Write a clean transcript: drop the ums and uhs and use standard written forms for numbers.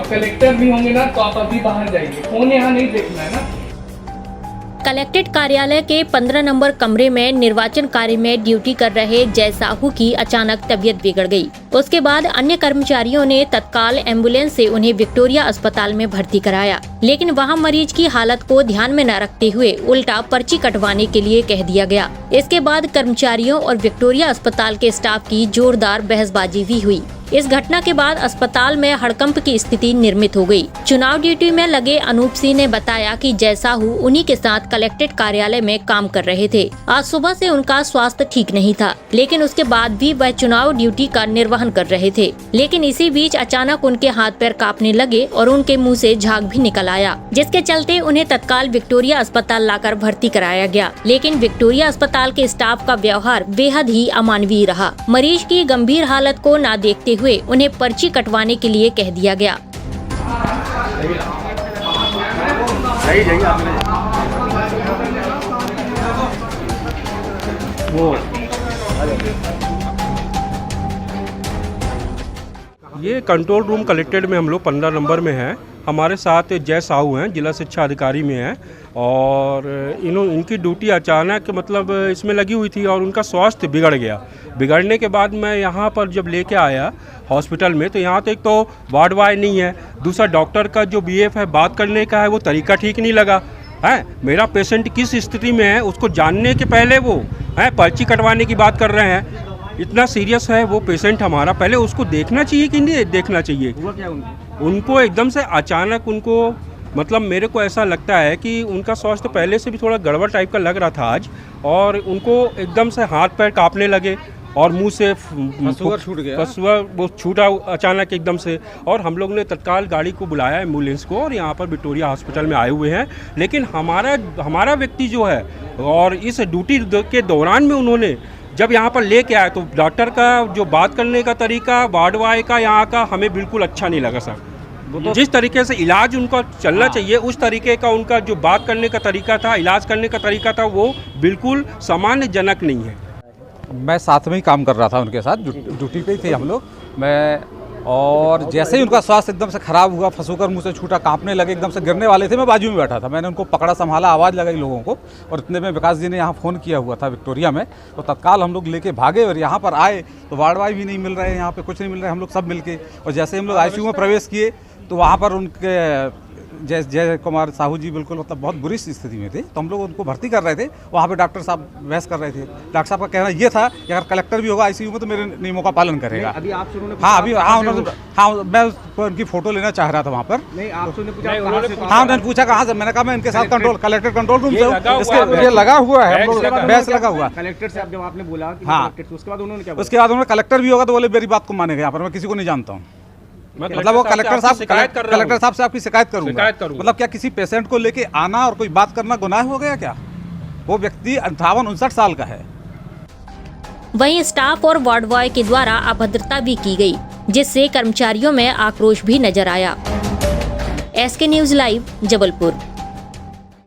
अब कलेक्टर भी होंगे ना तो आप अभी बाहर जाइए, फोन यहाँ नहीं देखना है ना। कलेक्ट्रेट कार्यालय के 15 नंबर कमरे में निर्वाचन कार्य में ड्यूटी कर रहे जय साहू की अचानक तबीयत बिगड़ गई। उसके बाद अन्य कर्मचारियों ने तत्काल एम्बुलेंस से उन्हें विक्टोरिया अस्पताल में भर्ती कराया, लेकिन वहां मरीज की हालत को ध्यान में न रखते हुए उल्टा पर्ची कटवाने के लिए कह दिया गया। इसके बाद कर्मचारियों और विक्टोरिया अस्पताल के स्टाफ की जोरदार बहसबाजी भी हुई। इस घटना के बाद अस्पताल में हड़कंप की स्थिति निर्मित हो गई। चुनाव ड्यूटी में लगे अनूप सिंह ने बताया कि जय साहू उन्हीं के साथ कलेक्ट्रेट कार्यालय में काम कर रहे थे। आज सुबह से उनका स्वास्थ्य ठीक नहीं था, लेकिन उसके बाद भी वह चुनाव ड्यूटी का निर्वहन कर रहे थे। लेकिन इसी बीच अचानक उनके हाथ पैर कांपने लगे और उनके मुंह से झाग भी निकल आया, जिसके चलते उन्हें तत्काल विक्टोरिया अस्पताल लाकर भर्ती कराया गया। लेकिन विक्टोरिया अस्पताल के स्टाफ का व्यवहार बेहद ही अमानवीय रहा। मरीज की गंभीर हालत को न देखते हुए उन्हें पर्ची कटवाने के लिए कह दिया गया। ये कंट्रोल रूम कलेक्टेड में हम लोग 15 नंबर में हैं। हमारे साथ जय साहू हैं, जिला शिक्षा अधिकारी में हैं, और इनकी ड्यूटी अचानक मतलब इसमें लगी हुई थी और उनका स्वास्थ्य बिगड़ गया। बिगड़ने के बाद मैं यहाँ पर जब लेके आया हॉस्पिटल में, तो यहाँ तो एक तो वार्ड बॉय नहीं है, दूसरा डॉक्टर का जो बीएफ है बात करने का है वो तरीका ठीक नहीं लगा है। मेरा पेशेंट किस स्थिति में है उसको जानने के पहले वो पर्ची कटवाने की बात कर रहे हैं। इतना सीरियस है वो पेशेंट हमारा, पहले उसको देखना चाहिए कि नहीं देखना चाहिए। हुआ क्या उनको एकदम से अचानक उनको मतलब मेरे को ऐसा लगता है कि उनका स्वास्थ्य पहले से भी थोड़ा गड़बड़ टाइप का लग रहा था आज, और उनको एकदम से हाथ पैर कांपने लगे और मुंह से पसुआ छूट गया, पसुआ वो छूटा अचानक एकदम से। और हम लोग ने तत्काल गाड़ी को बुलाया एम्बुलेंस को, और यहाँ पर विक्टोरिया हॉस्पिटल में आए हुए हैं। लेकिन हमारा व्यक्ति जो है, और इस ड्यूटी के दौरान में उन्होंने जब यहाँ पर लेके आए तो डॉक्टर का जो बात करने का तरीका, वार्ड बॉय का यहाँ का हमें बिल्कुल अच्छा नहीं लगा सर। तो जिस तरीके से इलाज उनका चलना चाहिए उस तरीके का उनका जो बात करने का तरीका था, इलाज करने का तरीका था, वो बिल्कुल सामान्यजनक नहीं है। मैं साथ में ही काम कर रहा था उनके साथ, ड्यूटी पे ही थे हम लोग। और जैसे ही उनका स्वास्थ्य एकदम से ख़राब हुआ, फंसूकर मुंह से छूटा, कांपने लगे, एकदम से गिरने वाले थे। मैं बाजू में बैठा था, मैंने उनको पकड़ा, संभाला, आवाज़ लगाई लोगों को, और इतने में विकास जी ने यहाँ फ़ोन किया हुआ था विक्टोरिया में, तो तत्काल हम लोग लेके भागे और यहाँ पर आए तो वार्ड बॉय भी नहीं मिल रहे, यहाँ पे कुछ नहीं मिल रहा है। हम लोग सब मिलके, और जैसे हम लोग आईसीयू में प्रवेश किए तो वहाँ पर उनके जय कुमार साहू जी बिल्कुल मतलब बहुत बुरी स्थिति में थे, तो हम लोग उनको भर्ती कर रहे थे। वहाँ पे डॉक्टर साहब बहस कर रहे थे। डॉक्टर साहब का कहना ये था कि अगर कलेक्टर भी होगा आईसीयू में तो मेरे नियमों का पालन करेगा। अभी आपसे उन्होंने मैं उनकी फोटो लेना चाह रहा था वहाँ पर। नहीं, आपसे पूछा, उन्होंने पूछा कहाँ से, मैंने कहा मैं इनके साथ कंट्रोल कलेक्टर कंट्रोल रूम से, इसके लगा हुआ है, बहस लगा हुआ। कलेक्टर से जब आपने बोला कि हाँ, उसके बाद उन्होंने क्या बोला? उसके बाद उन्होंने कलेक्टर भी होगा तो बोले मेरी बात को मानेगा। यहाँ पर मैं किसी को नहीं जानता हूँ, मतलब वो कलेक्टर साहब से आपकी शिकायत करूंगा। मतलब क्या किसी पेशेंट को लेके आना और कोई बात करना गुनाह हो गया क्या? वो व्यक्ति 58-59 साल का है। वहीं स्टाफ और वार्ड बॉय के द्वारा अभद्रता भी की गई, जिससे कर्मचारियों में आक्रोश भी नजर आया। SK news live, Jabalpur.